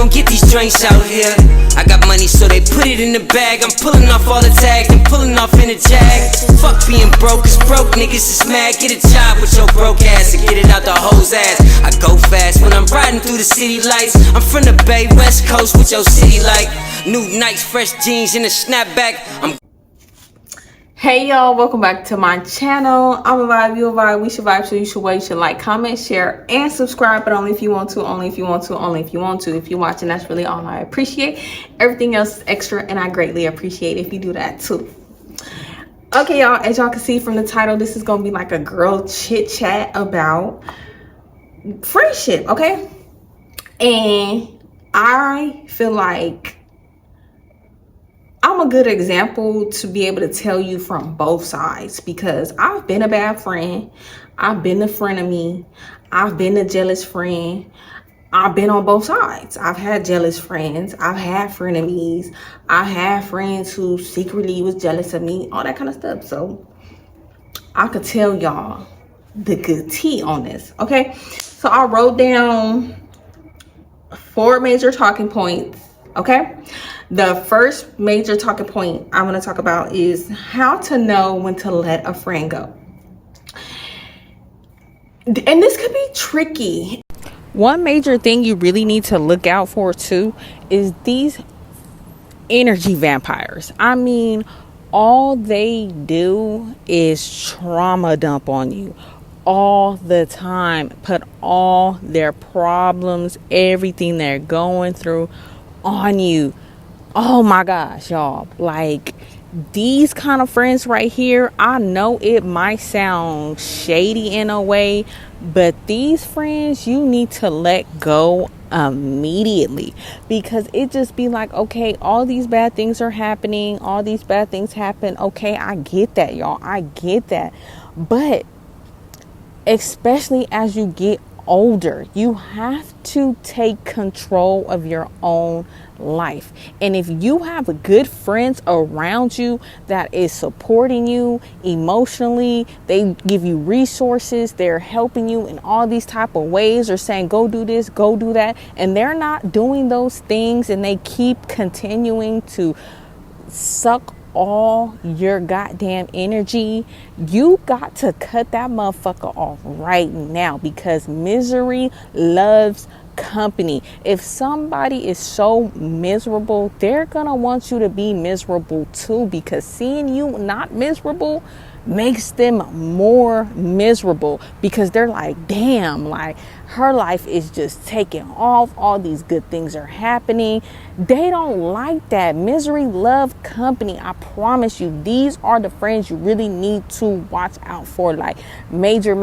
gon' get these drinks out here. I got money, so they put it in the bag. I'm pulling off all the tags and pulling off in a jag. Fuck being broke, cause broke niggas is mad. Get a job with your broke ass and get it out the hoe's ass. I go fast when I'm riding through the city lights. I'm from the Bay, West Coast with your city like new Nikes, fresh jeans, and a snapback. Hey y'all, welcome back to my channel. I'm a vibe, you a vibe, we should vibe, so you should wait, you should like, comment, share, and subscribe, but only if you want to, only if you want to, only if you want to. If you're watching, that's really all I appreciate. Everything else is extra, and I greatly appreciate if you do that too. Okay y'all, as y'all can see from the title, this is gonna be like a girl chit chat about friendship, okay? And I feel like I'm a good example to be able to tell you from both sides, because I've been a bad friend. I've been a frenemy. I've been a jealous friend. I've been on both sides. I've had jealous friends. I've had frenemies. I've had friends who secretly was jealous of me, all that kind of stuff. So I could tell y'all the good tea on this, okay? So I wrote down 4 major talking points, okay? The first major talking point I want to talk about is how to know when to let a friend go. And this could be tricky. One major thing you really need to look out for too is these energy vampires. I mean, all they do is trauma dump on you all the time. Put all their problems, everything they're going through on you. Oh my gosh, y'all, like these kind of friends right here, I know it might sound shady in a way, but these friends you need to let go immediately, because it just be like, okay, all these bad things are happening, all these bad things happen. Okay, I get that, y'all, I get that, but especially as you get older, you have to take control of your own life. And if you have good friends around you that is supporting you emotionally, they give you resources, they're helping you in all these type of ways, or saying go do this, go do that, and they're not doing those things, and they keep continuing to suck all your goddamn energy, you got to cut that motherfucker off right now, because misery loves company. If somebody is so miserable, they're gonna want you to be miserable too, because seeing you not miserable makes them more miserable, because they're like, damn, like her life is just taking off, all these good things are happening. They don't like that. Misery love company. I promise you, these are the friends you really need to watch out for, like major,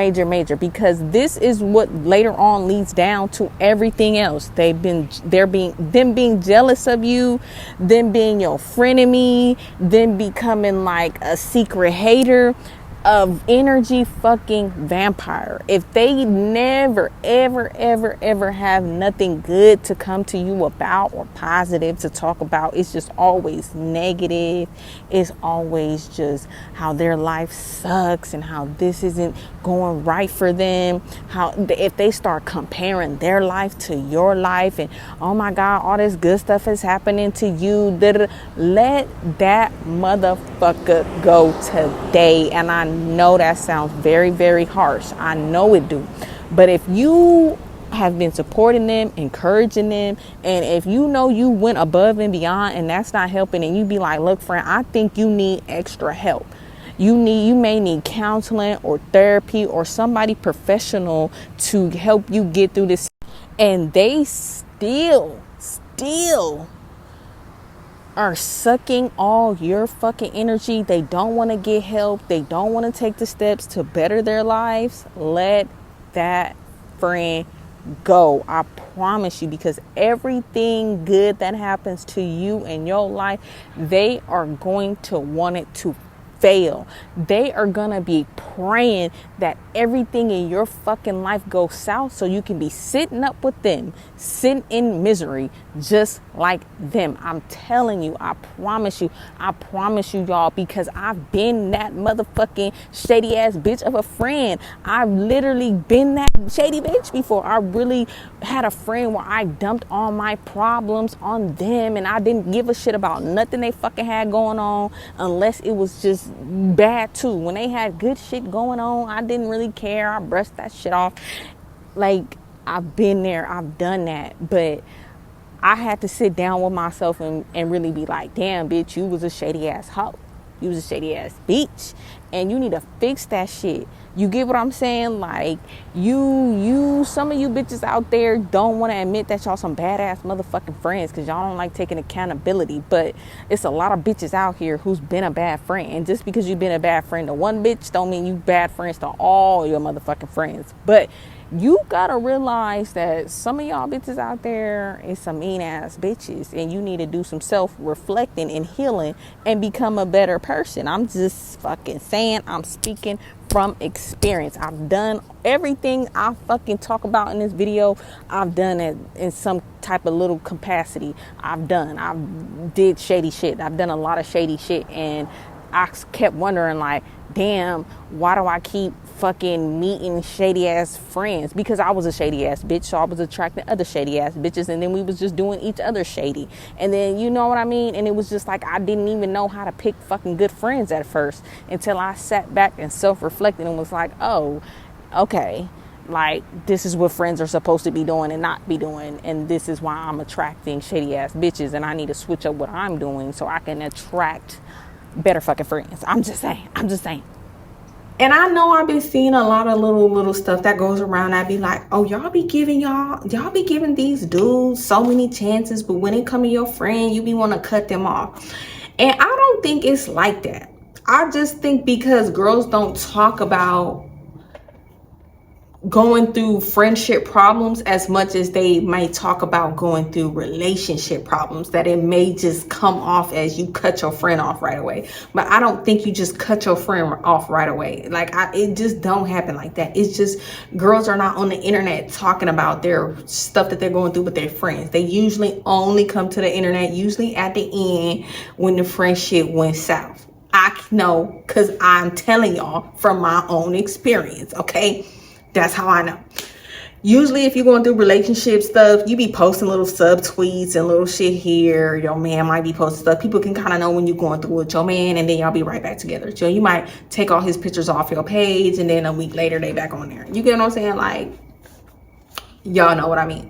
because this is what later on leads down to everything else. Them being jealous of you, them being your frenemy, them becoming like a secret hater of energy fucking vampire. If they never ever have nothing good to come to you about or positive to talk about, it's just always negative. It's always just how their life sucks and how this isn't going right for them. How if they start comparing their life to your life and, oh my God, all this good stuff is happening to you, let that motherfucker go today. And I know that sounds very harsh. I know it do. But if you have been supporting them, encouraging them, and if you know you went above and beyond and that's not helping, and you be like, look, friend, I think you need extra help. You may need counseling or therapy or somebody professional to help you get through this. And they still are sucking all your fucking energy. They don't want to get help. They don't want to take the steps to better their lives. Let that friend go. I promise you, because everything good that happens to you in your life, they are going to want it to fail. They are gonna be praying that everything in your fucking life goes south so you can be sitting up with them, sitting in misery just like them. I'm telling you, I promise you, y'all, because I've been that motherfucking shady ass bitch of a friend. I've literally been that shady bitch before. I really had a friend where I dumped all my problems on them and I didn't give a shit about nothing they fucking had going on unless it was just bad too. When they had good shit going on, I didn't really care. I brushed that shit off. Like, I've been there, I've done that, but I had to sit down with myself and really be like, damn, bitch, you was a shady ass hoe. You was a shady ass bitch. And you need to fix that shit. You get what I'm saying? Like, some of you bitches out there don't want to admit that y'all some badass motherfucking friends because y'all don't like taking accountability. But it's a lot of bitches out here who's been a bad friend. And just because you've been a bad friend to one bitch don't mean you bad friends to all your motherfucking friends. But you gotta realize that some of y'all bitches out there is some mean ass bitches and you need to do some self-reflecting and healing and become a better person. I'm just fucking saying, I'm speaking from experience. I've done everything I fucking talk about in this video. I've done it in some type of little capacity. I've did shady shit. I've done a lot of shady shit and I kept wondering like, damn, why do I keep fucking meeting shady ass friends? Because I was a shady ass bitch, so I was attracting other shady ass bitches, and then we was just doing each other shady. And then, you know what I mean? And it was just like I didn't even know how to pick fucking good friends at first until I sat back and self-reflected and was like, oh, okay, like this is what friends are supposed to be doing and not be doing, and this is why I'm attracting shady ass bitches, and I need to switch up what I'm doing so I can attract better fucking friends. I'm just saying. And I know I've been seeing a lot of little stuff that goes around. I'd be like, oh, y'all be giving these dudes so many chances, but when it come to your friend, you be want to cut them off. And I don't think it's like that. I just think because girls don't talk about going through friendship problems as much as they might talk about going through relationship problems, that it may just come off as you cut your friend off right away. But I don't think you just cut your friend off right away. Like, it just don't happen like that. It's just girls are not on the internet talking about their stuff that they're going through with their friends. They usually only come to the internet usually at the end when the friendship went south. I know because I'm telling y'all from my own experience, okay? That's how I know. Usually if you're going through relationship stuff, you be posting little subtweets and little shit here. Your man might be posting stuff. People can kind of know when you're going through with your man, and then y'all be right back together. So you might take all his pictures off your page, and then a week later they back on there. You get what I'm saying? Like, y'all know what I mean.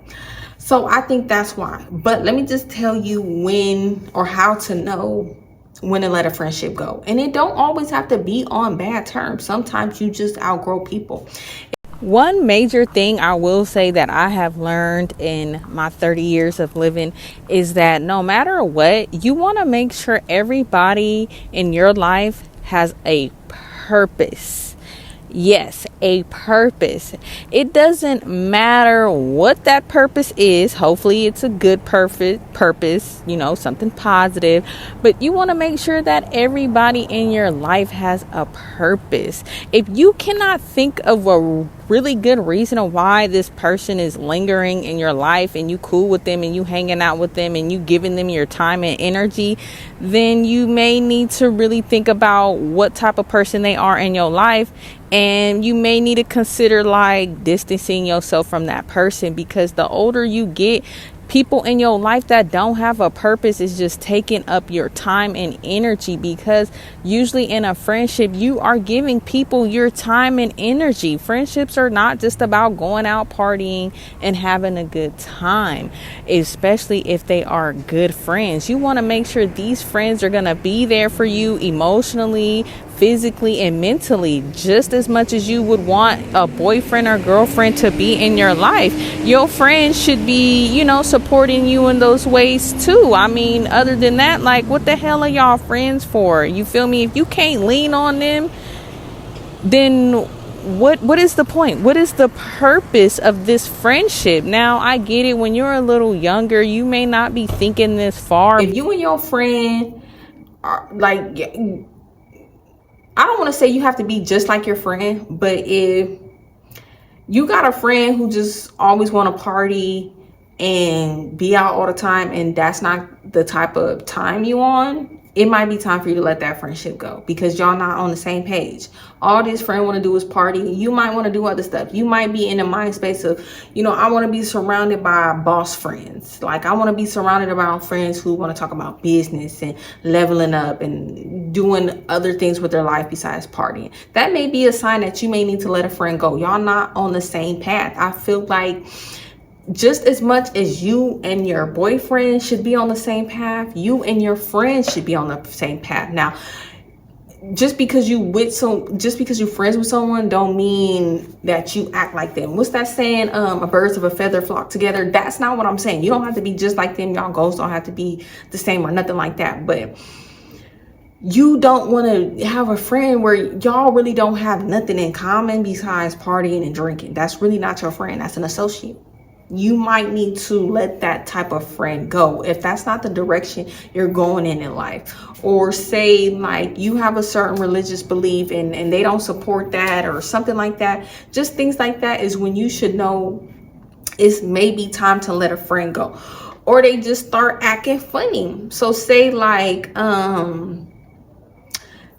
So I think that's why. But let me just tell you when or how to know when to let a friendship go. And it don't always have to be on bad terms. Sometimes you just outgrow people. One major thing I will say that I have learned in my 30 years of living is that no matter what, you want to make sure everybody in your life has a purpose. Yes, a purpose. It doesn't matter what that purpose is. Hopefully it's a good purpose, you know, something positive. But you want to make sure that everybody in your life has a purpose. If you cannot think of a really good reason of why this person is lingering in your life and you cool with them and you hanging out with them and you giving them your time and energy, then you may need to really think about what type of person they are in your life. And you may need to consider like distancing yourself from that person, because the older you get, people in your life that don't have a purpose is just taking up your time and energy, because usually in a friendship you are giving people your time and energy. Friendships are not just about going out partying and having a good time, especially if they are good friends. You want to make sure these friends are going to be there for you emotionally, physically, and mentally, just as much as you would want a boyfriend or girlfriend to be in your life. Your friends should be, you know, supporting you in those ways too. I mean, other than that, like, what the hell are y'all friends for? You feel me? If you can't lean on them, then what is the point? What is the purpose of this friendship? Now, I get it, when you're a little younger, you may not be thinking this far. If you and your friend are like, I don't want to say you have to be just like your friend, but if you got a friend who just always want to party and be out all the time, and that's not the type of time you on, it might be time for you to let that friendship go, because y'all not on the same page. All this friend want to do is party. You might want to do other stuff. You might be in the mind space of, I want to be surrounded by boss friends. Like, I want to be surrounded around friends who want to talk about business and leveling up and doing other things with their life besides partying. That may be a sign that you may need to let a friend go. Y'all not on the same path. I feel like just as much as you and your boyfriend should be on the same path, you and your friends should be on the same path. Now, just because you're friends with someone don't mean that you act like them. What's that saying? A birds of a feather flock together. That's not what I'm saying. You don't have to be just like them. Y'all goals don't have to be the same or nothing like that. But you don't want to have a friend where y'all really don't have nothing in common besides partying and drinking. That's really not your friend. That's an associate. You might need to let that type of friend go if that's not the direction you're going in life. Or say like you have a certain religious belief and they don't support that or something like that. Just things like that is when you should know it's maybe time to let a friend go. Or they just start acting funny. So say like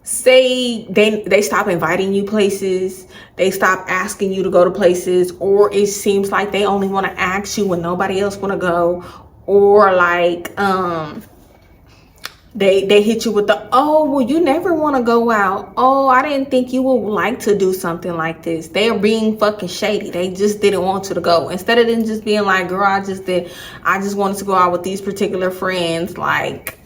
say they stop inviting you places, they stop asking you to go to places, or it seems like they only want to ask you when nobody else want to go, or like they hit you with the, oh well, you never want to go out, oh I didn't think you would like to do something like this. They're being fucking shady. They just didn't want you to go, instead of them just being like, girl, I just wanted to go out with these particular friends. Like,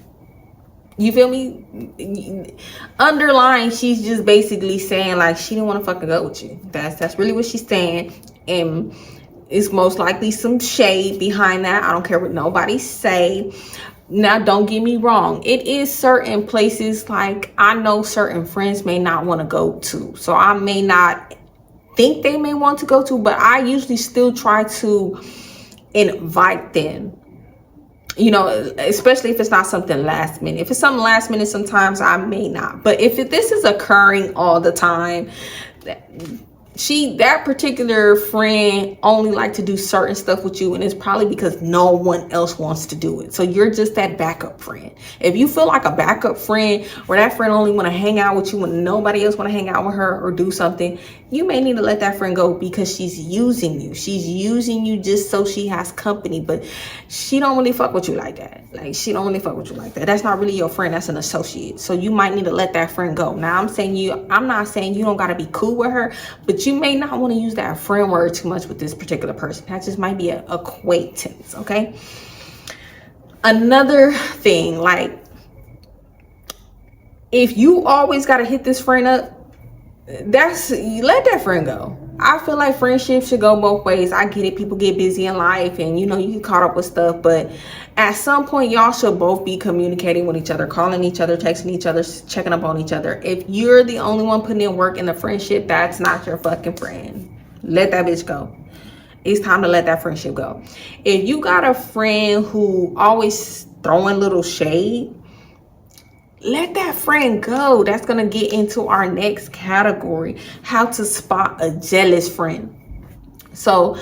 you feel me? Underlying, she's just basically saying like she didn't want to fucking go with you. That's really what she's saying. And it's most likely some shade behind that. I don't care what nobody say. Now, don't get me wrong. It is certain places, like I know certain friends may not want to go to. So I may not think they may want to go to, but I usually still try to invite them. Especially if it's not something last minute. If it's something last minute, sometimes I may not. But if this is occurring all the time, that particular friend only like to do certain stuff with you, and it's probably because no one else wants to do it. So you're just that backup friend. If you feel like a backup friend, where that friend only want to hang out with you when nobody else want to hang out with her or do something, you may need to let that friend go, because she's using you. She's using you just so she has company, but she don't really fuck with you like that. She don't really fuck with you like that. That's not really your friend. That's an associate. So you might need to let that friend go. Now, I'm not saying you don't got to be cool with her, but you may not want to use that friend word too much with this particular person. That just might be an acquaintance, okay? Another thing, like, if you always got to hit this friend up, let that friend go. I feel like friendship should go both ways. I get it. People get busy in life and, you get caught up with stuff. But at some point, y'all should both be communicating with each other, calling each other, texting each other, checking up on each other. If you're the only one putting in work in the friendship, that's not your fucking friend. Let that bitch go. It's time to let that friendship go. If you got a friend who always throwing little shade, let that friend go. That's going to get into our next category, how to spot a jealous friend. So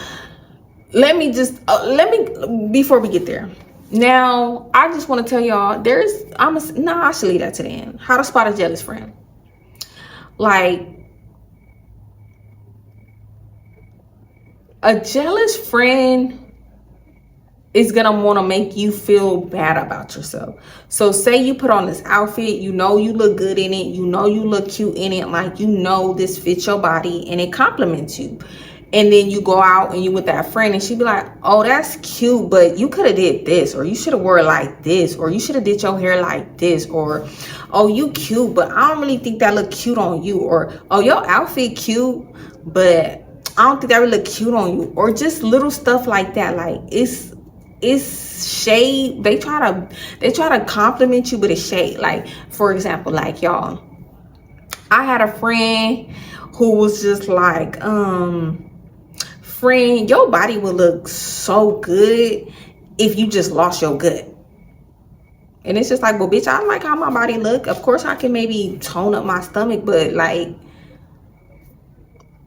before we get there, now I just want to tell y'all, I should leave that to the end. How to spot a jealous friend. Like, a jealous friend is gonna want to make you feel bad about yourself. So say you put on this outfit, you look good in it, you look cute in it, like this fits your body and it compliments you. And then you go out and you with that friend and she be like, oh, that's cute, but you could have did this, or you should have wore it like this, or you should have did your hair like this, or oh, you cute, but I don't really think that look cute on you, or oh, your outfit cute, but I don't think that really look cute on you, or just little stuff like that. Like, it's shade. They try to compliment you, but it's shade. Like, for example, like, y'all, I had a friend who was just like, friend, your body would look so good if you just lost your gut. And it's just like, well, bitch, I like how my body look. Of course I can maybe tone up my stomach, but like,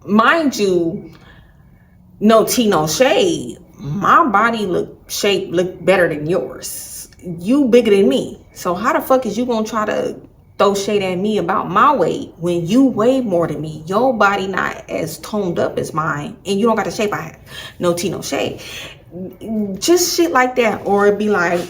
mind you, no tea, no shade, my body look better than yours. You bigger than me. So how the fuck is you gonna try to throw shade at me about my weight when you weigh more than me? Your body not as toned up as mine, and you don't got the shape I have. No tea, no shade. Just shit like that. Or it'd be like,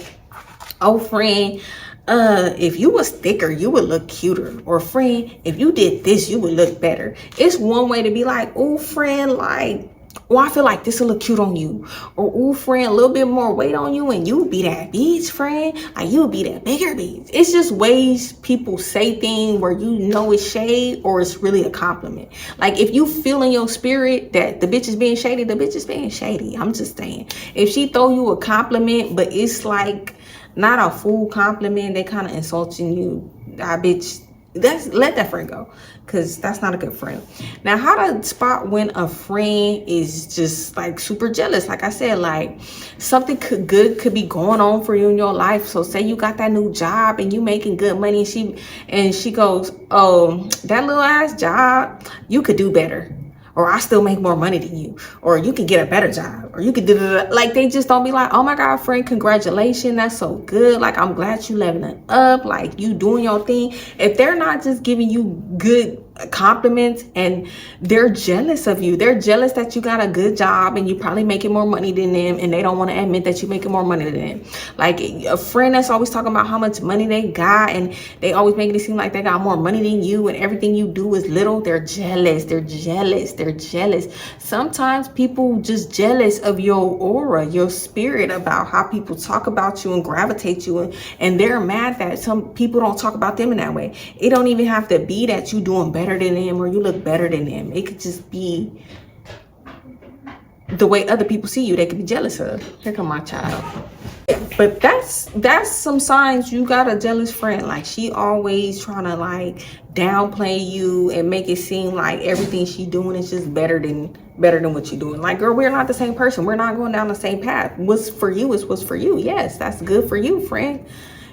oh friend, if you was thicker, you would look cuter. Or friend, if you did this, you would look better. It's one way to be like, oh friend, like, oh, I feel like this will look cute on you. Or, oh friend, a little bit more weight on you and you would be that bitch, friend. Like, you would be that bigger bitch. It's just ways people say things where you know it's shade or it's really a compliment. Like, if you feel in your spirit that the bitch is being shady, the bitch is being shady. I'm just saying. If she throw you a compliment, but it's like not a full compliment, they kind of insulting you, bitch, let that friend go, because that's not a good friend. Now, how to spot when a friend is just like super jealous? Like I said, like something good could be going on for you in your life. So say you got that new job and you making good money, and she goes, oh, that little ass job, you could do better. Or I still make more money than you, or you can get a better job, or you could do like, they just don't be like, oh my God, friend, congratulations, that's so good. Like, I'm glad you leveling up, like you doing your thing. If they're not just giving you good compliments and they're jealous of you, they're jealous that you got a good job and you probably making more money than them, and they don't want to admit that you're making more money than them. Like a friend that's always talking about how much money they got, and they always making it seem like they got more money than you, and everything you do is little. They're jealous. They're jealous. They're jealous. Sometimes people just jealous of your aura, your spirit, about how people talk about you and gravitate you, and they're mad that some people don't talk about them in that way. It don't even have to be that you doing better than them or you look better than them. It could just be the way other people see you. They could be jealous of. Here come my child. But that's some signs you got a jealous friend. Like, she always trying to like downplay you and make it seem like everything she doing is just better than what you're doing. Like, girl, we're not the same person. We're not going down the same path. What's for you is what's for you. Yes, that's good for you, friend.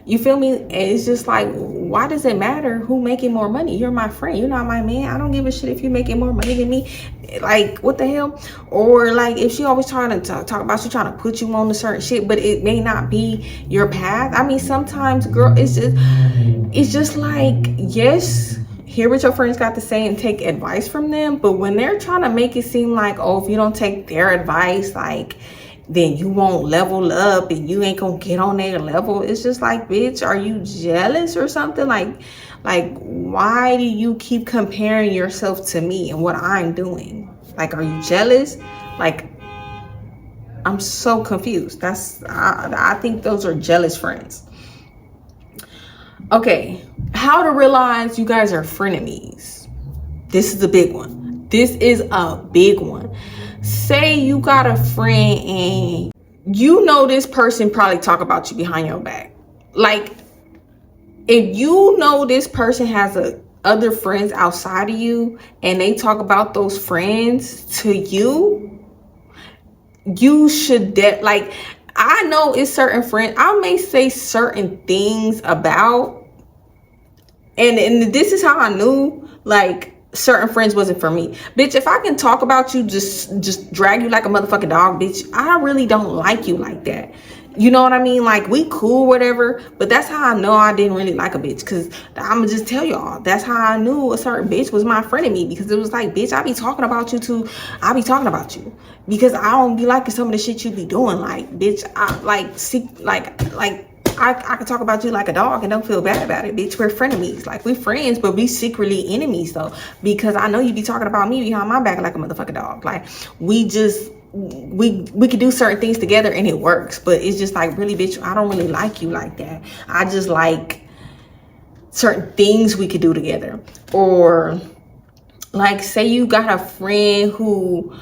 You feel me? And it's just like, why does it matter who making more money? You're my friend. You're not my man. I don't give a shit if you're making more money than me. Like, what the hell? Or like, if she always trying to talk about you, trying to put you on the certain shit, but it may not be your path. I mean, sometimes, girl, it's just like, yes, hear what your friends got to say and take advice from them. But when they're trying to make it seem like, oh, if you don't take their advice, like, then you won't level up and you ain't gonna get on their level. It's just like, bitch, are you jealous or something? Like why do you keep comparing yourself to me and what I'm doing? Like, are you jealous? Like, I'm so confused. I think those are jealous friends. Okay, how to realize you guys are frenemies. This is a big one. This is a big one. Say you got a friend and you know this person probably talk about you behind your back. Like, if you know this person has other friends outside of you and they talk about those friends to you, you should like, I know it's certain friends I may say certain things about, and this is how I knew like certain friends wasn't for me. Bitch, if I can talk about you, just drag you like a motherfucking dog, bitch, I really don't like you like that. You know what I mean? Like, we cool, whatever, but that's how I know I didn't really like a bitch. Because I'm gonna just tell y'all, that's how I knew a certain bitch was my friend of me. Because it was like, bitch, I be talking about you too. I be talking about you because I don't be liking some of the shit you be doing. Like, bitch, I can talk about you like a dog and don't feel bad about it, bitch. We're frenemies. Like, we friends, but we secretly enemies though, because I know you be talking about me behind my back like a motherfucking dog. Like, we could do certain things together and it works, but it's just like, really, bitch, I don't really like you like that. I just like certain things we could do together. Or like, say you got a friend who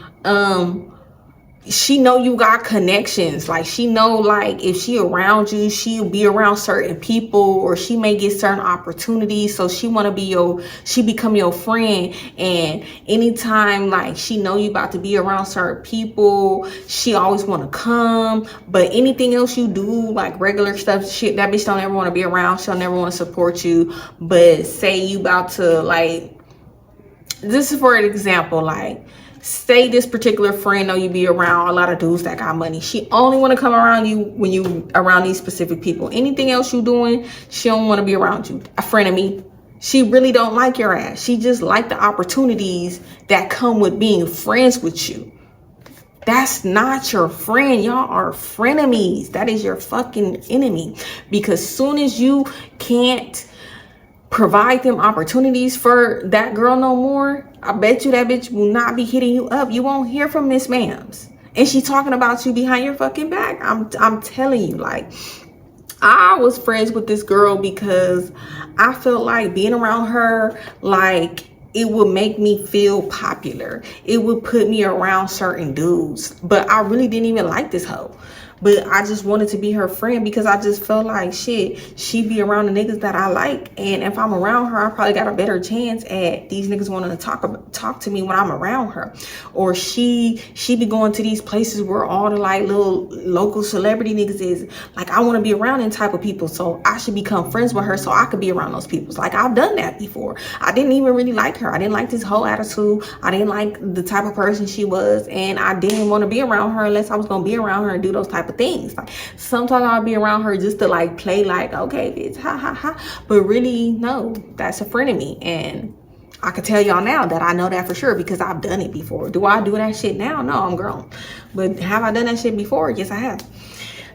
she know you got connections. Like, she know, like, if she around you, she'll be around certain people, or she may get certain opportunities, so she want to be she become your friend. And anytime, like, she know you about to be around certain people, she always want to come. But anything else you do, like regular stuff, shit, that bitch don't ever want to be around. She'll never want to support you. But say you about to, like, this is for an example, like, say this particular friend know you be around a lot of dudes that got money. She only want to come around you when you around these specific people. Anything else you doing, she don't want to be around you. A friend of me, she really don't like your ass. She just like the opportunities that come with being friends with you. That's not your friend. Y'all are frenemies. That is your fucking enemy. Because soon as you can't provide them opportunities for that girl no more, I bet you that bitch will not be hitting you up. You won't hear from Miss Ma'ams. And she talking about you behind your fucking back. I'm telling you, like, I was friends with this girl because I felt like being around her, like, it would make me feel popular. It would put me around certain dudes. But I really didn't even like this hoe. But I just wanted to be her friend because I just felt like, shit, she be around the niggas that I like. And if I'm around her, I probably got a better chance at these niggas wanting to talk to me when I'm around her. Or she be going to these places where all the, like, little local celebrity niggas is. Like, I want to be around them type of people. So I should become friends with her so I could be around those people. Like, I've done that before. I didn't even really like her. I didn't like this whole attitude. I didn't like the type of person she was. And I didn't want to be around her unless I was going to be around her and do those type of things. Like, sometimes I'll be around her just to, like, play like, okay, bitch, ha ha ha. But really, no, that's a friend of me. And I can tell y'all now that I know that for sure because I've done it before. Do I do that shit now? No, I'm grown. But have I done that shit before? Yes, I have.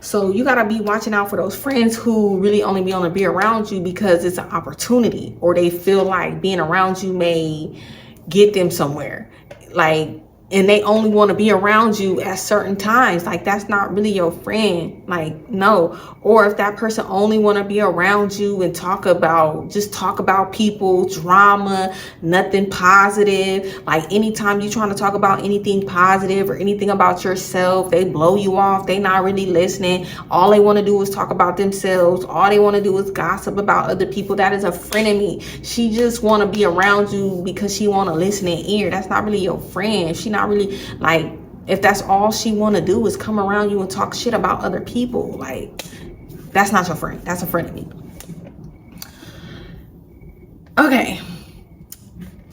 So you gotta be watching out for those friends who really only want to be around you because it's an opportunity, or they feel like being around you may get them somewhere. Like, and they only want to be around you at certain times. Like, that's not really your friend. Like, no. Or if that person only want to be around you and talk about people, drama, nothing positive. Like, anytime you trying to talk about anything positive or anything about yourself, they blow you off. They not really listening. All they want to do is talk about themselves. All they want to do is gossip about other people. That is a frenemy. She just want to be around you because she want to listen in ear. That's not really your friend. She not really, like, if that's all she want to do is come around you and talk shit about other people, like, that's not your friend. That's a friend of me. Okay.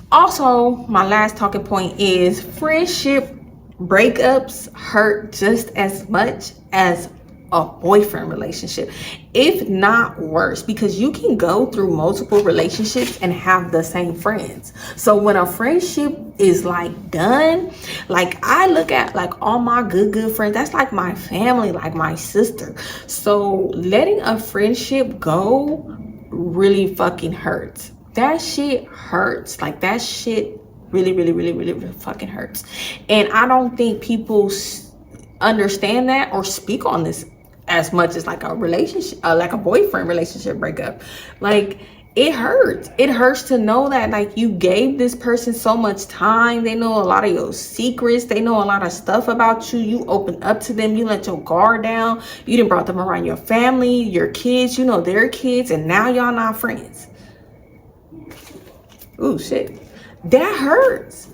Also, my last talking point is friendship breakups hurt just as much as a boyfriend relationship, if not worse, because you can go through multiple relationships and have the same friends. So when a friendship is, like, done, like, I look at, like, all my good friends, that's like my family, like my sister. So letting a friendship go really fucking hurts. That shit hurts. Like, that shit really fucking hurts. And I don't think people understand that or speak on this as much as, like, a relationship, like a boyfriend relationship breakup. Like, it hurts. It hurts to know that, like, you gave this person so much time. They know a lot of your secrets. They know a lot of stuff about you. You open up to them. You let your guard down. You done brought them around your family, your kids. You know their kids, and now y'all not friends. Ooh, shit. That hurts.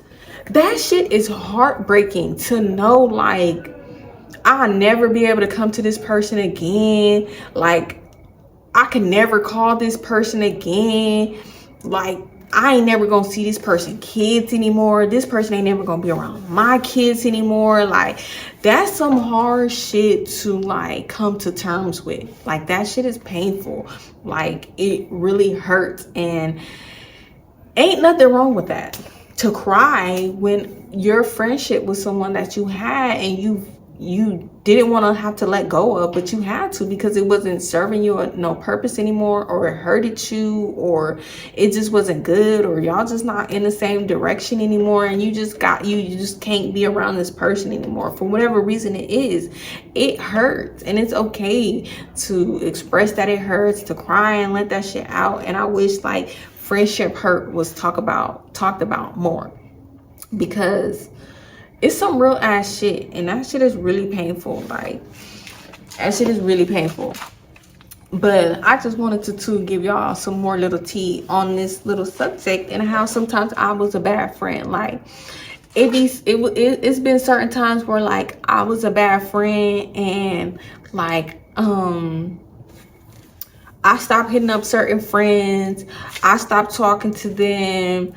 That shit is heartbreaking to know, like, I'll never be able to come to this person again. Like, I can never call this person again. Like, I ain't never gonna see this person kids anymore. This person ain't never gonna be around my kids anymore. Like, that's some hard shit to, like, come to terms with. Like, that shit is painful. Like, it really hurts, and ain't nothing wrong with that. To cry when your friendship with someone that you had and you didn't want to have to let go of, but you had to because it wasn't serving you no purpose anymore, or it hurted you, or it just wasn't good, or y'all just not in the same direction anymore, and you just can't be around this person anymore for whatever reason it is. It hurts, and it's okay to express that it hurts, to cry and let that shit out. And I wish, like, friendship hurt was talked about more, because It's some real ass shit, and that shit is really painful. Like, that shit is really painful. But I just wanted to give y'all some more little tea on this little subject, and how sometimes I was a bad friend. Like, it's been certain times where like I was a bad friend, and like I stopped hitting up certain friends. I stopped talking to them.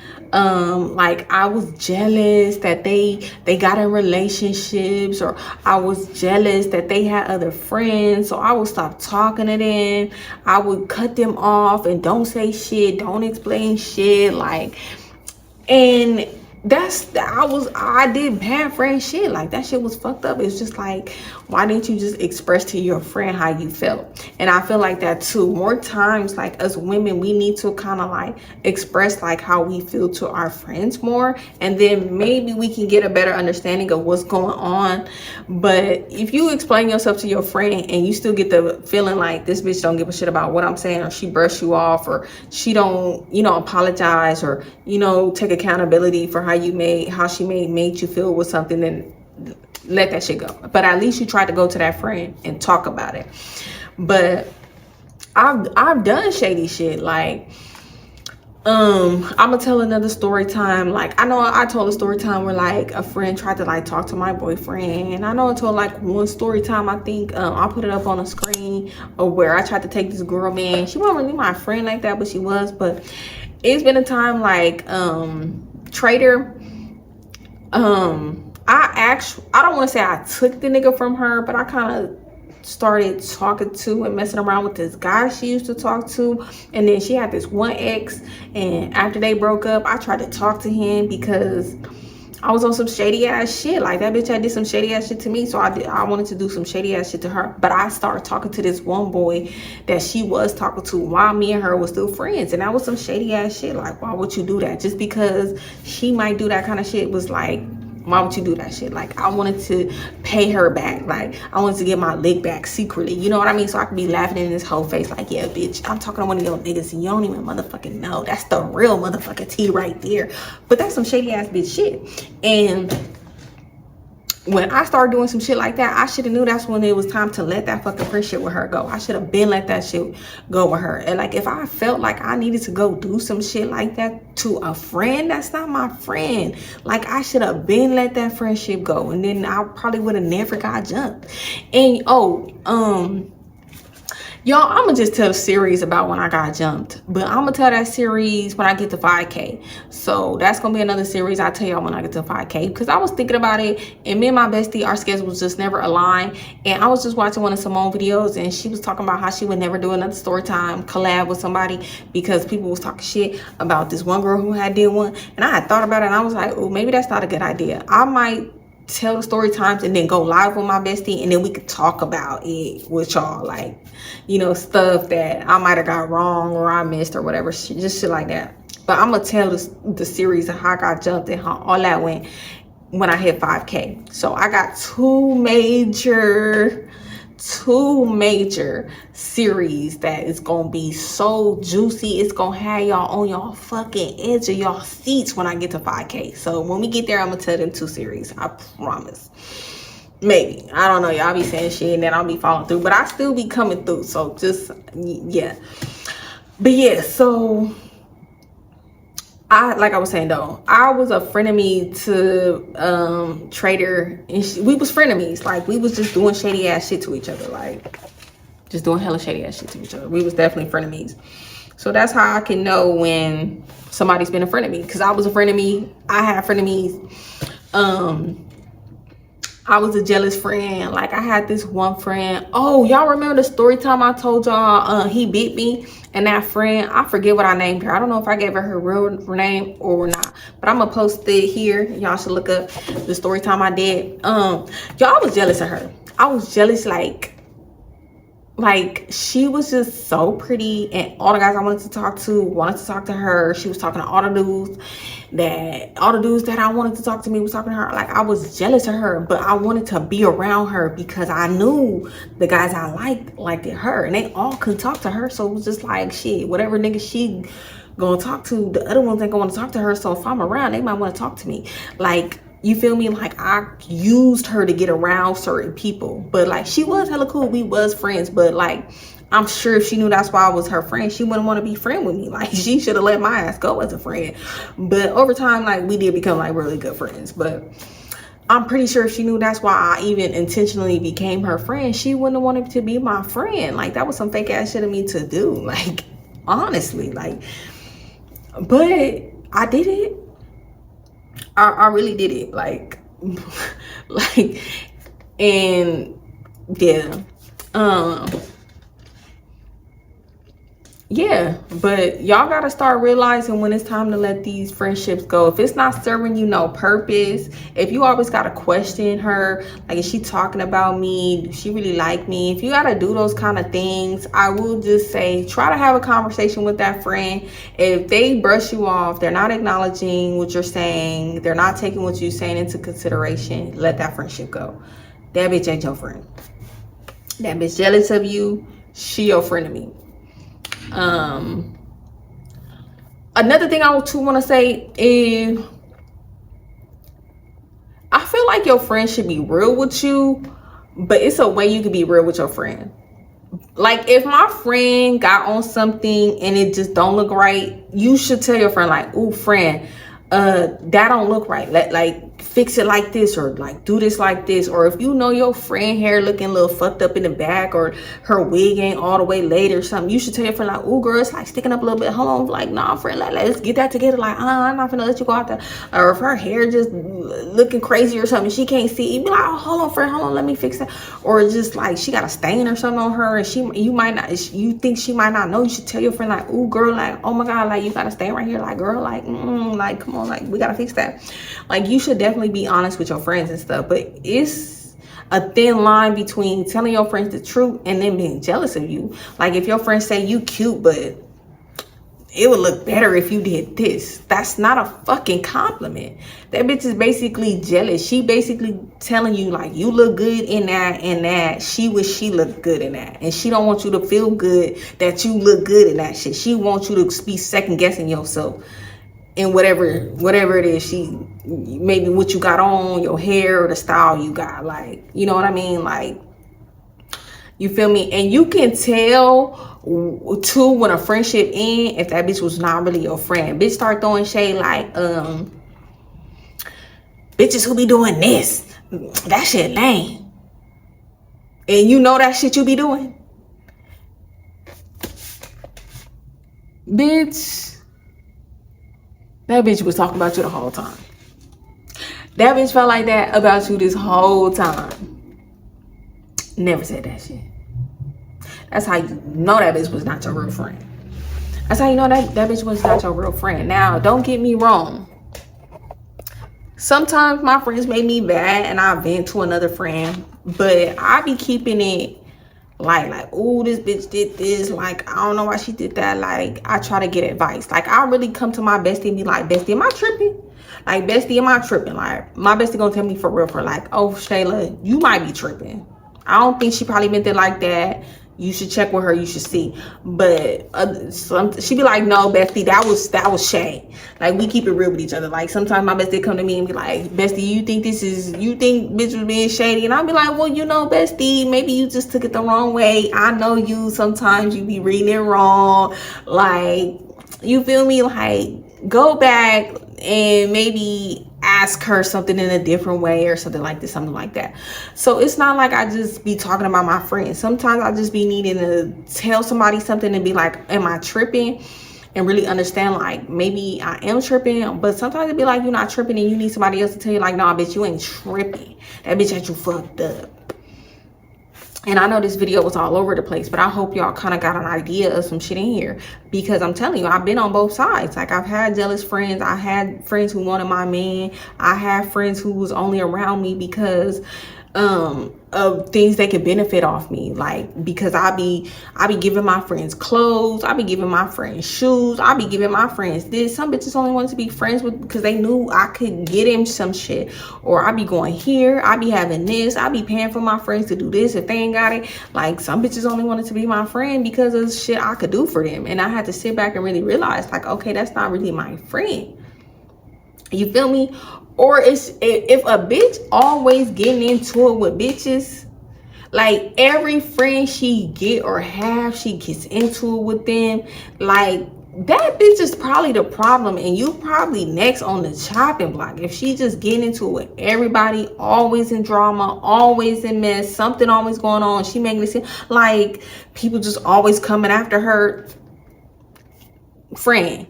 Like, I was jealous that they got in relationships, or I was jealous that they had other friends. So I would stop talking to them. I would cut them off and don't say shit, don't explain shit. Like, and I did bad friend shit. Like, that shit was fucked up. It's just like, why didn't you just express to your friend how you felt? And I feel like that too. More times, like, as women, we need to kind of like express like how we feel to our friends more, and then maybe we can get a better understanding of what's going on. But if you explain yourself to your friend and you still get the feeling like this bitch don't give a shit about what I'm saying, or she brushed you off, or she don't, apologize, or take accountability for how she made you feel with something, then let that shit go. But at least you tried to go to that friend and talk about it. But I've done shady shit. Like, I'm gonna tell another story time. Like, I know I told a story time where like a friend tried to like talk to my boyfriend, and I know I told like one story time, I think I'll put it up on the screen, of where I tried to take this girl, man. She wasn't really my friend like that, but she was. But it's been a time like Trader, I don't want to say I took the nigga from her, but I kind of started talking to and messing around with this guy she used to talk to. And then she had this one ex, and after they broke up, I tried to talk to him because I was on some shady ass shit. Like, that bitch had did some shady ass shit to me, so I wanted to do some shady ass shit to her. But I started talking to this one boy that she was talking to while me and her was still friends, and that was some shady ass shit. Like, why would you do that? Just because she might do that kind of shit was like, why would you do that shit? Like, I wanted to pay her back. Like, I wanted to get my lick back secretly. You know what I mean? So I could be laughing in his whole face like, yeah, bitch, I'm talking to one of your niggas and you don't even motherfucking know. That's the real motherfucking tea right there. But that's some shady ass bitch shit. And when I started doing some shit like that, I should have knew that's when it was time to let that fucking friendship with her go. I should have been let that shit go with her. And like, if I felt like I needed to go do some shit like that to a friend, that's not my friend. Like, I should have been let that friendship go, and then I probably would have never got jumped. And y'all, I'm gonna just tell a series about when I got jumped, but I'm gonna tell that series when I get to 5K. So that's gonna be another series I tell y'all when I get to 5K, because I was thinking about it, and me and my bestie, our schedules just never aligned. And I was just watching one of Simone videos, and she was talking about how she would never do another story time collab with somebody because people was talking shit about this one girl who had did one. And I had thought about it, and I was like, oh, maybe that's not a good idea. I might tell the story times and then go live with my bestie, and then we could talk about it with y'all, like, stuff that I might have got wrong or I missed or whatever, just shit like that. But I'm gonna tell the series of how I got jumped and how all that went when I hit 5K. So I got two major series that is gonna be so juicy. It's gonna have y'all on y'all fucking edge of y'all seats when I get to 5K. So when we get there, I'm gonna tell them two series, I promise. Maybe, I don't know, y'all be saying shit and then I'll be following through, but I still be coming through. So just, yeah. But yeah, so like I was saying though, I was a frenemy to Trader, and we was frenemies. Like, we was just doing shady ass shit to each other, like just doing hella shady ass shit to each other. We was definitely frenemies. So that's how I can know when somebody's been a friend of me, because I was a friend of me. I had frenemies. I was a jealous friend. Like, I had this one friend. Oh, y'all remember the story time I told y'all he beat me? And that friend, I forget what I named her. I don't know if I gave her real name or not, but I'm gonna post it here. Y'all should look up the story time I did. Y'all, I was jealous of her. I was jealous, like she was just so pretty, and all the guys I wanted to talk to her. She was talking to all the dudes that I wanted to talk to me was talking to her. Like, I was jealous of her, but I wanted to be around her because I knew the guys I liked her, and they all could talk to her. So it was just like, shit, whatever nigga she gonna talk to, the other ones ain't gonna want to talk to her. So if I'm around, they might want to talk to me. Like, You feel me? Like, I used her to get around certain people, but like, she was hella cool. We was friends, but like, I'm sure if she knew that's why I was her friend, she wouldn't want to be friend with me. Like, she should have let my ass go as a friend. But over time, like, we did become like really good friends. But I'm pretty sure if she knew that's why I even intentionally became her friend, she wouldn't have wanted to be my friend. Like, that was some fake ass shit of me to do. Like, honestly, like, but I did it. I really did it. Like, like, and yeah, yeah, but y'all gotta start realizing when it's time to let these friendships go. If it's not serving you no purpose, if you always gotta question her, like, is she talking about me? Does she really like me? If you gotta do those kind of things, I will just say, try to have a conversation with that friend. If they brush you off, they're not acknowledging what you're saying, they're not taking what you're saying into consideration, let that friendship go. That bitch ain't your friend. That bitch jealous of you. She your friend to me. Another thing I too want to say is, I feel like your friend should be real with you, but it's a way you can be real with your friend. Like, if my friend got on something and it just don't look right, you should tell your friend, like, ooh, friend, that don't look right. Like, fix it like this, or like do this like this. Or if you know your friend hair looking a little fucked up in the back, or her wig ain't all the way laid or something, you should tell your friend, like, ooh, girl, it's like sticking up a little bit. Hold on, like, nah, friend, like, let's get that together. Like, I'm not gonna let you go out there. Or if her hair just looking crazy or something, she can't see, you be like, oh, hold on, friend, hold on, let me fix that. Or just like she got a stain or something on her, and you think she might not know. You should tell your friend, like, ooh, girl, like, oh my god, like, you got a stain right here, like, girl, like, like, come on, like, we gotta fix that. Like, you should definitely be honest with your friends and stuff, but it's a thin line between telling your friends the truth and then being jealous of you. Like, if your friends say you cute, but it would look better if you did this, that's not a fucking compliment. That bitch is basically jealous. She basically telling you, like, you look good in that and that. She wish she looked good in that, and she don't want you to feel good that you look good in that shit. She wants you to be second guessing yourself in whatever it is. She, maybe what you got on, your hair, or the style you got, like, you know what I mean? Like, you feel me? And you can tell too when a friendship end if that bitch was not really your friend. Bitch start throwing shade, like, bitches who be doing this, that shit lame, and you know that shit you be doing, bitch. That bitch was talking about you the whole time. That bitch felt like that about you this whole time. Never said that shit. That's how you know that bitch was not your real friend. That's how you know that bitch was not your real friend. Now, don't get me wrong. Sometimes my friends make me bad and I vent to another friend, but I be keeping it like, ooh, this bitch did this. Like, I don't know why she did that. Like, I try to get advice. Like, I really come to my bestie and be like, bestie, am I tripping? Like, bestie, am I tripping? Like, my bestie gonna tell me for real, for like, oh, Shayla, you might be tripping. I don't think she probably meant it like that. You should check with her. You should see. But she be like, no, bestie, that was shade. Like, we keep it real with each other. Like, sometimes my bestie come to me and be like, bestie, you think bitch was being shady? And I'll be like, well, you know, bestie, maybe you just took it the wrong way. I know you. Sometimes you be reading it wrong. Like, you feel me? Like, go back and maybe ask her something in a different way or something like this, something like that. So it's not like I just be talking about my friends. Sometimes I just be needing to tell somebody something and be like, am I tripping? And really understand, like, maybe I am tripping. But sometimes it'd be like, you're not tripping and you need somebody else to tell you, like, nah, bitch, you ain't tripping. That bitch had you fucked up. And I know this video was all over the place, but I hope y'all kind of got an idea of some shit in here, because I'm telling you, I've been on both sides. Like, I've had jealous friends. I had friends who wanted my man. I had friends who was only around me because of things they could benefit off me, like, because I be giving my friends clothes, I be giving my friends shoes, I be giving my friends this. Some bitches only wanted to be friends with because they knew I could get him some shit. Or I be going here, I be having this, I be paying for my friends to do this if they ain't got it. Like, some bitches only wanted to be my friend because of shit I could do for them. And I had to sit back and really realize, like, okay, that's not really my friend. You feel me? Or it's, if a bitch always getting into it with bitches, like every friend she get or have, she gets into it with them, like that bitch is probably the problem, and you probably next on the chopping block. If she just getting into it with everybody, always in drama, always in mess, something always going on, she making it seem like people just always coming after her. Friend,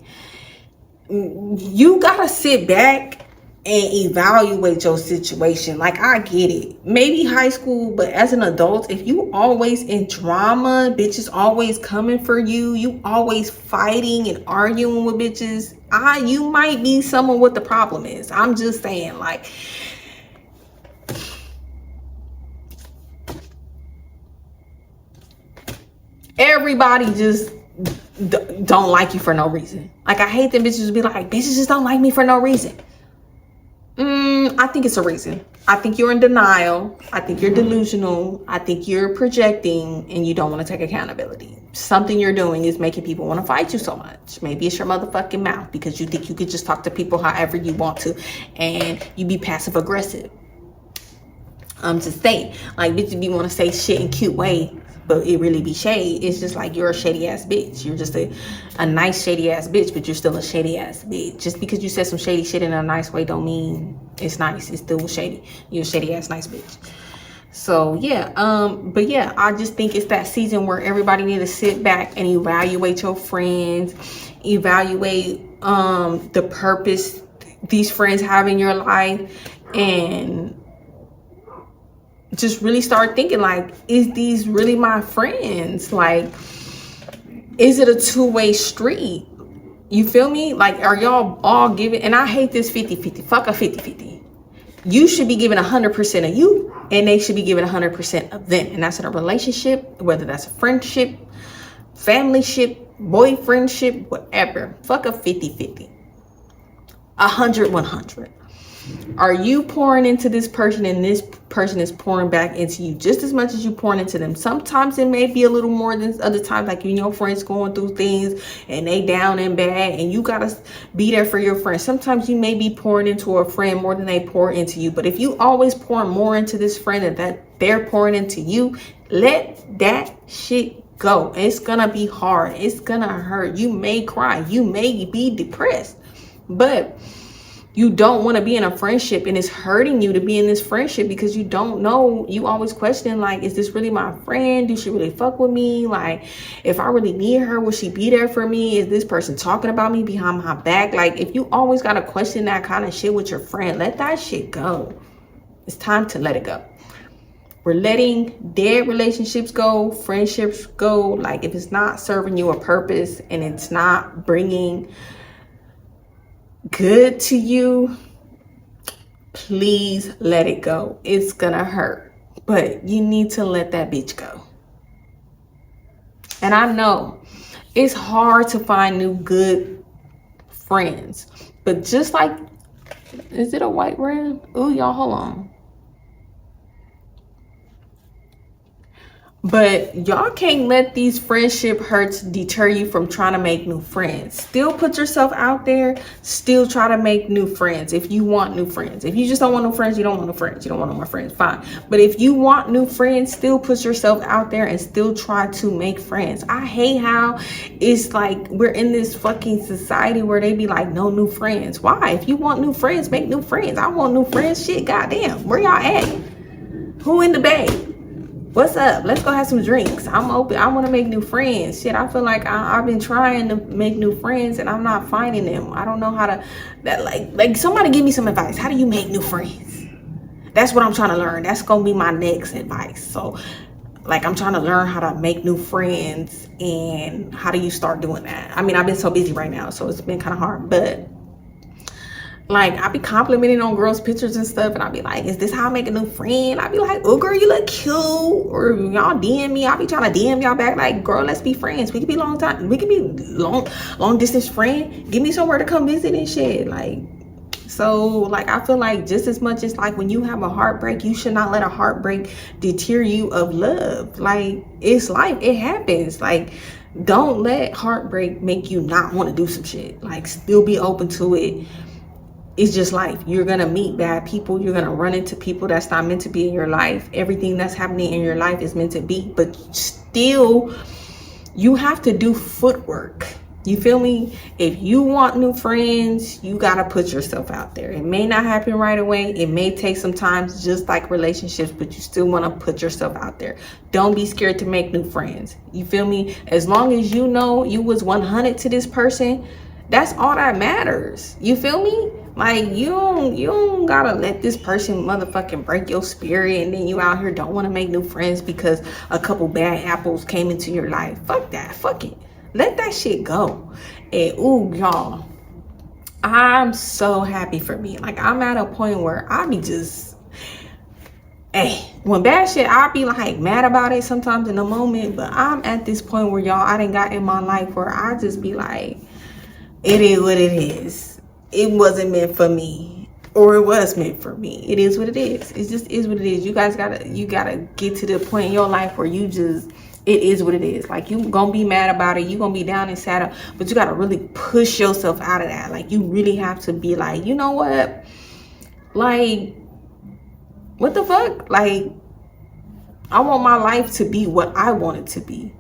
you gotta sit back and evaluate your situation. Like, I get it, maybe high school, but as an adult, if you always in drama, bitches always coming for you, you always fighting and arguing with bitches, you might be someone what the problem is. I'm just saying, like, everybody just don't like you for no reason. Like, I hate them bitches be like, bitches just don't like me for no reason. I think it's a reason. I think you're in denial. I think you're delusional. I think you're projecting and you don't want to take accountability. Something you're doing is making people want to fight you so much. Maybe it's your motherfucking mouth, because you think you could just talk to people however you want to and you be passive aggressive. I'm just saying, like, bitches be want to say shit in cute way, but it really be shade. It's just like, you're a shady ass bitch. You're just a nice shady ass bitch, but you're still a shady ass bitch. Just because you said some shady shit in a nice way don't mean it's nice. It's still shady. You're a shady ass nice bitch. So yeah, but yeah, I just think it's that season where everybody need to sit back and evaluate your friends, evaluate the purpose these friends have in your life, and just really start thinking, like, is these really my friends? Like, is it a two-way street? You feel me? Like, are y'all all giving? And I hate this 50-50. Fuck a 50-50. You should be giving 100% of you, and they should be giving 100% of them. And that's in a relationship, whether that's a friendship, familyship, boyfriendship, whatever. Fuck a 50-50. 100-100. Are you pouring into this person and this person is pouring back into you just as much as you pouring into them? Sometimes it may be a little more than other times, like when your friends going through things and they down and bad and you gotta be there for your friends. Sometimes you may be pouring into a friend more than they pour into you. But if you always pour more into this friend than that they're pouring into you, let that shit go. It's gonna be hard. It's gonna hurt. You may cry. You may be depressed. But you don't want to be in a friendship and it's hurting you to be in this friendship because you don't know. You always question, like, is this really my friend? Do she really fuck with me? Like, if I really need her, will she be there for me? Is this person talking about me behind my back? Like, if you always got to question that kind of shit with your friend, let that shit go. It's time to let it go. We're letting dead relationships go, friendships go. Like, if it's not serving you a purpose and it's not bringing good to you, please let it go. It's gonna hurt, but you need to let that bitch go. And I know it's hard to find new good friends, but just like, is it a white brand? Ooh, y'all, hold on. But y'all can't let these friendship hurts deter you from trying to make new friends. Still put yourself out there. Still try to make new friends if you want new friends. If you just don't want no friends, you don't want no friends. You don't want no more friends, fine. But if you want new friends, still put yourself out there and still try to make friends. I hate how it's like we're in this fucking society where they be like, no new friends. Why? If you want new friends, make new friends. I want new friends. Shit, goddamn. Where y'all at? Who in the bay? What's up? Let's go have some drinks. I'm open. I want to make new friends. Shit, I feel like I've been trying to make new friends and I'm not finding them. I don't know how to, like somebody give me some advice. How do you make new friends? That's what I'm trying to learn. That's going to be my next advice. So, like, I'm trying to learn how to make new friends, and how do you start doing that? I mean, I've been so busy right now, so it's been kind of hard, but like, I be complimenting on girls' pictures and stuff, and I be like, is this how I make a new friend? I be like, oh, girl, you look cute. Or y'all DM me. I be trying to DM y'all back like, girl, let's be friends. We could be long distance friend. Give me somewhere to come visit and shit. Like, so, like, I feel like just as much as, like, when you have a heartbreak, you should not let a heartbreak deter you of love. Like, it's life. It happens. Like, don't let heartbreak make you not want to do some shit. Like, still be open to it. It's just life. You're gonna meet bad people. You're gonna run into people that's not meant to be in your life. Everything that's happening in your life is meant to be, but still, you have to do footwork. You feel me? If you want new friends, you gotta put yourself out there. It may not happen right away. It may take some time, just like relationships, but you still want to put yourself out there. Don't be scared to make new friends. You feel me? As long as you know you was 100 to this person, that's all that matters. You feel me? Like, you don't gotta let this person motherfucking break your spirit, and then you out here don't want to make new friends because a couple bad apples came into your life. Fuck that. Fuck it. Let that shit go. And ooh, y'all, I'm so happy for me. Like, I'm at a point where I be just, hey, when bad shit, I be like mad about it sometimes in the moment, but I'm at this point where, y'all, I done got in my life where I just be like, it is what it is. It wasn't meant for me, or it was meant for me. It is what it is. It just is what it is. You guys gotta get to the point in your life where you just, it is what it is. Like, you gonna be mad about it, you gonna be down and sad, but you gotta really push yourself out of that. Like, you really have to be like, you know what, like, what the fuck, like, I want my life to be what I want it to be.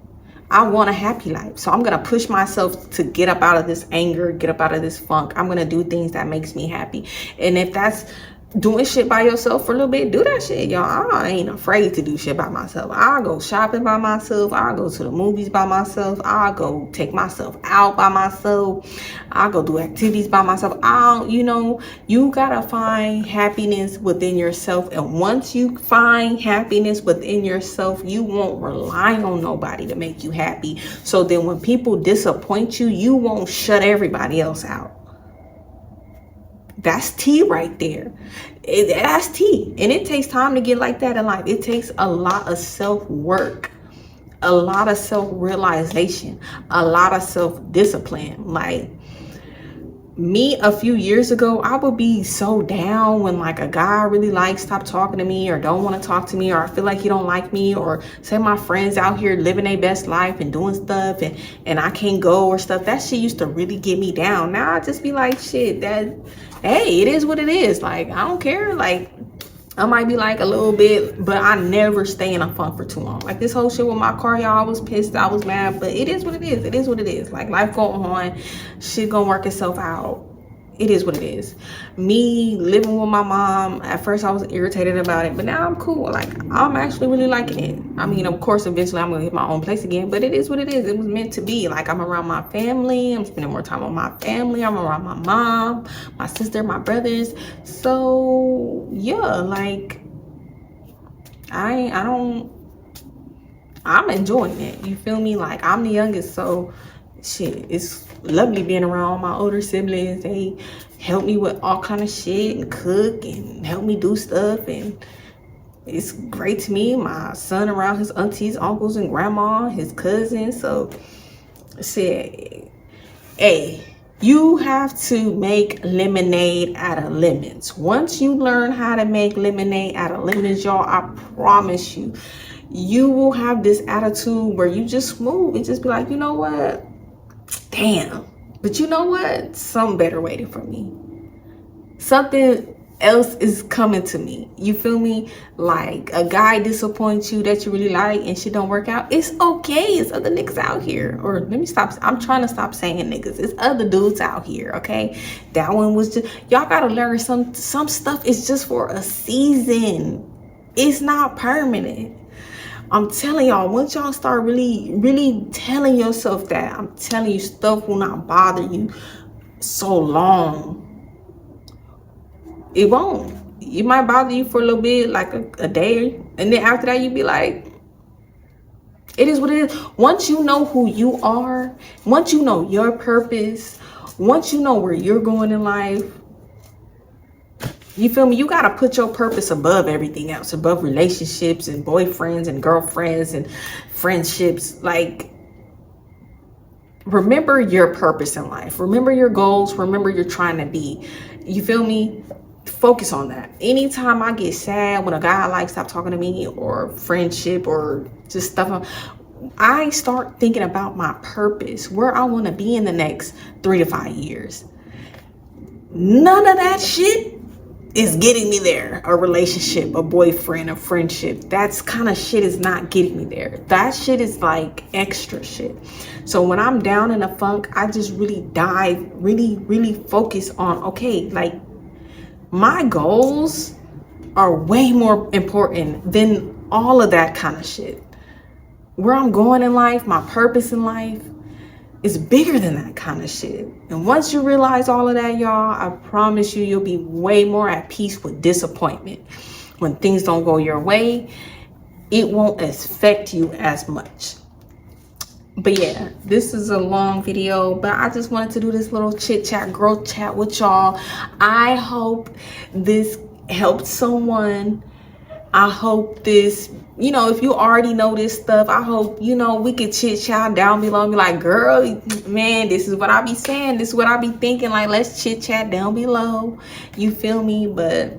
I want a happy life. So I'm going to push myself to get up out of this anger, get up out of this funk. I'm going to do things that makes me happy. And if that's doing shit by yourself for a little bit, do that shit, y'all. I ain't afraid to do shit by myself. I'll go shopping by myself. I'll go to the movies by myself. I'll go take myself out by myself. I'll go do activities by myself. You gotta find happiness within yourself. And once you find happiness within yourself, you won't rely on nobody to make you happy. So then when people disappoint you, you won't shut everybody else out. That's tea right there. That's tea. And it takes time to get like that in life. It takes a lot of self-work, a lot of self-realization, a lot of self-discipline. Like, me a few years ago, I would be so down when like a guy I really like stop talking to me, or don't want to talk to me, or I feel like he don't like me, or say my friends out here living their best life and doing stuff and I can't go or stuff. That shit used to really get me down. Now I just be like, shit, hey, it is what it is. Like, I don't care. Like, I might be like a little bit, but I never stay in a funk for too long. Like, this whole shit with my car, y'all, I was pissed, I was mad, but it is what it is. It is what it is. Like, life going on, shit gonna work itself out. It is what it is. Me living with my mom, at first I was irritated about it, but now I'm cool. Like, I'm actually really liking it. I mean, of course, eventually I'm gonna get my own place again, but it is what it is. It was meant to be. Like, I'm around my family. I'm spending more time with my family. I'm around my mom, my sister, my brothers. So yeah, like, I'm enjoying it. You feel me? Like, I'm the youngest, so shit, it's lovely being around my older siblings. They help me with all kind of shit and cook and help me do stuff, and it's great to me. My son around his aunties, uncles, and grandma, his cousins. So shit, hey, you have to make lemonade out of lemons. Once you learn how to make lemonade out of lemons, y'all, I promise you, you will have this attitude where you just smooth and just be like, you know what? Damn. But you know what? Something better waiting for me. Something else is coming to me. You feel me? Like, a guy disappoints you that you really like and shit don't work out. It's okay. It's other niggas out here. Or let me stop. I'm trying to stop saying niggas. It's other dudes out here, okay? That one was just, y'all gotta learn some stuff is just for a season. It's not permanent. I'm telling y'all, once y'all start really, really telling yourself that, I'm telling you, stuff will not bother you so long. It won't. It might bother you for a little bit, like a day, and then after that, you be like, it is what it is. Once you know who you are, once you know your purpose, once you know where you're going in life, you feel me? You got to put your purpose above everything else, above relationships and boyfriends and girlfriends and friendships. Like, remember your purpose in life. Remember your goals. Remember you're trying to be. You feel me? Focus on that. Anytime I get sad when a guy I like stop talking to me, or friendship, or just stuff, I start thinking about my purpose, where I want to be in the next 3 to 5 years. None of that shit is getting me there. A relationship, a boyfriend, a friendship, that's kind of shit is not getting me there. That shit is like extra shit. So when I'm down in a funk, I just really dive, really focus on, okay, like my goals are way more important than all of that kind of shit. Where I'm going in life, my purpose in life, is bigger than that kind of shit. And once you realize all of that, y'all, I promise you, you'll be way more at peace with disappointment. When things don't go your way, it won't affect you as much. But yeah, this is a long video, but I just wanted to do this little chit chat, growth chat with y'all. I hope this helped someone. I hope this, you know, if you already know this stuff, I hope, you know, we could chit chat down below and be like, girl, man, this is what I be saying. This is what I be thinking. Like, let's chit chat down below. You feel me? But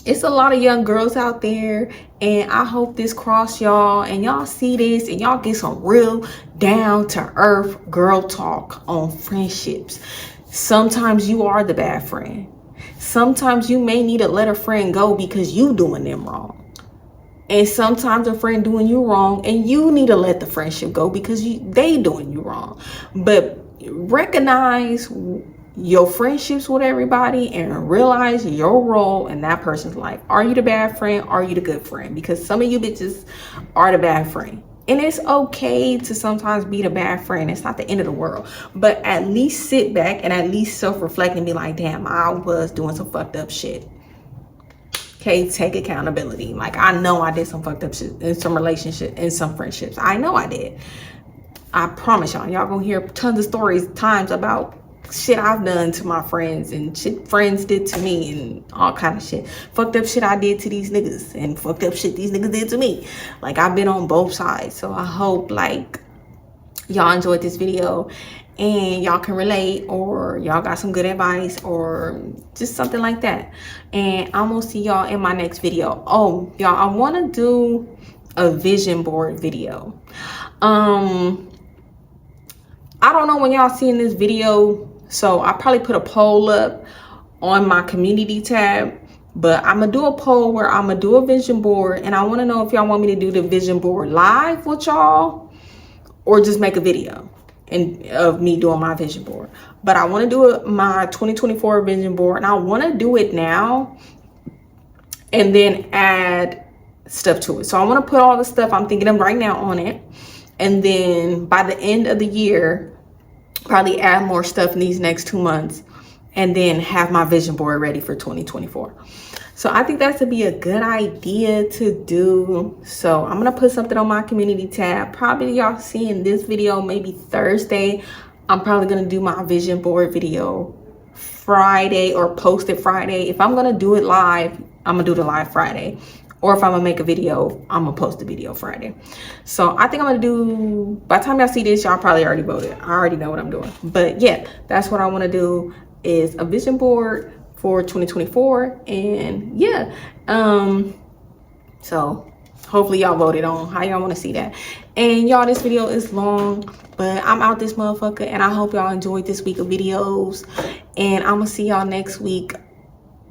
it's a lot of young girls out there, and I hope this cross y'all and y'all see this and y'all get some real down to earth girl talk on friendships. Sometimes you are the bad friend. Sometimes you may need to let a friend go because you doing them wrong. And sometimes a friend doing you wrong and you need to let the friendship go because they doing you wrong. But recognize your friendships with everybody and realize your role in that person's life. Are you the bad friend? Are you the good friend? Because some of you bitches are the bad friend. And it's okay to sometimes be the bad friend. It's not the end of the world. But at least sit back and at least self-reflect and be like, damn, I was doing some fucked up shit. Okay, take accountability. Like, I know I did some fucked up shit in some relationships, in some friendships. I know I did. I promise y'all gonna hear tons of stories, times about shit I've done to my friends and shit friends did to me and all kind of shit. Fucked up shit I did to these niggas and fucked up shit these niggas did to me. Like, I've been on both sides. So I hope like y'all enjoyed this video and y'all can relate, or y'all got some good advice or just something like that. And I'm gonna see y'all in my next video. Oh, y'all, I want to do a vision board video. I don't know when y'all seeing this video, so I probably put a poll up on my community tab, but I'm gonna do a poll where I'm gonna do a vision board, and I want to know if y'all want me to do the vision board live with y'all or just make a video and of me doing my vision board. But I want to do my 2024 vision board, and I want to do it now and then add stuff to it. So I want to put all the stuff I'm thinking of right now on it, and then by the end of the year probably add more stuff in these next 2 months, and then have my vision board ready for 2024. So I think that would be a good idea to do. So I'm gonna put something on my community tab. Probably y'all seeing this video maybe Thursday. I'm probably gonna do my vision board video Friday or post it Friday. If I'm gonna do it live, I'm gonna do the live Friday. Or if I'm gonna make a video, I'm gonna post the video Friday. So I think I'm gonna do, by the time y'all see this, y'all probably already voted. I already know what I'm doing. But yeah, that's what I wanna do, is a vision board for 2024. And yeah, so hopefully y'all voted on how y'all wanna see that. And y'all, this video is long, but I'm out this motherfucker, and I hope y'all enjoyed this week of videos. And I'm gonna see y'all next week,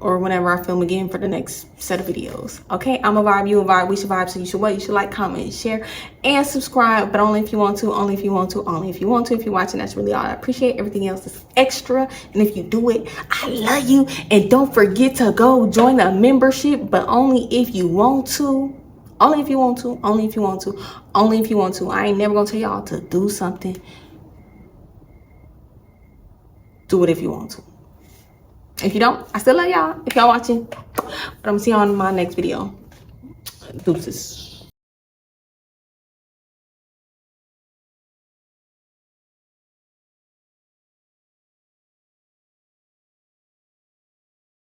or whenever I film again for the next set of videos. Okay, I'm a vibe, you a vibe, we should vibe, so you should what? You should like, comment, share, and subscribe, but only if you want to, only if you want to, only if you want to. If you're watching, that's really all I appreciate. Everything else is extra, and if you do it, I love you. And don't forget to go join the membership, but only if you want to. Only if you want to, only if you want to, only if you want to. I ain't never gonna tell y'all to do something. Do it if you want to. If you don't, I still love y'all if y'all watching. But I'm gonna see y'all in my next video. Deuces.